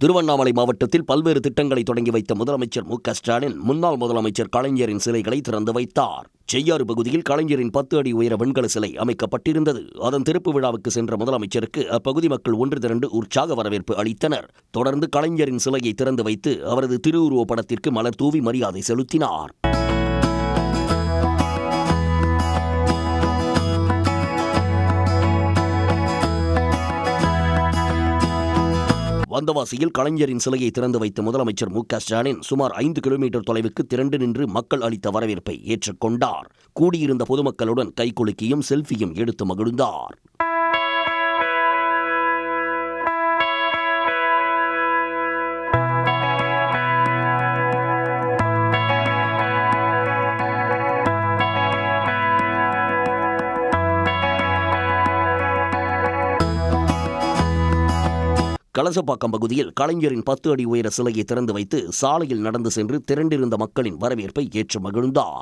திருவண்ணாமலை மாவட்டத்தில் பல்வேறு திட்டங்களை தொடங்கி வைத்த முதலமைச்சர் மு.க.ஸ்டாலின் முன்னாள் முதலமைச்சர் கலைஞரின் சிலைகளை திறந்து வைத்தார். செய்யாறு பகுதியில் கலைஞரின் 10 அடி உயர வெண்கல சிலை அமைக்கப்பட்டிருந்தது. அதன் திறப்பு விழாவுக்கு சென்ற முதலமைச்சருக்கு அப்பகுதி மக்கள் ஒன்று திரண்டு உற்சாக வரவேற்பு அளித்தனர். தொடர்ந்து கலைஞரின் சிலையை திறந்து வைத்து அவரது திருவுருவப் படத்திற்கு மலர் தூவி மரியாதை செலுத்தினார். வந்தவாசியில் கலைஞரின் சிலையை திறந்து வைத்த முதலமைச்சர் மு.க.ஸ்டாலின் சுமார் 5 கிலோமீட்டர் தொலைவுக்கு திரண்டு நின்று மக்கள் அளித்த வரவேற்பை ஏற்றுக்கொண்டார். கூடியிருந்த பொதுமக்களுடன் கைகுலுக்கியும் செல்ஃபியும் எடுத்து மகிழ்ந்தார். கலசப்பாக்கம் பகுதியில் கலைஞரின் 10 அடி உயர சிலையை திறந்து வைத்து சாலையில் நடந்து சென்று திரண்டிருந்த மக்களின் வரவேற்பை ஏற்று மகிழ்ந்தார்.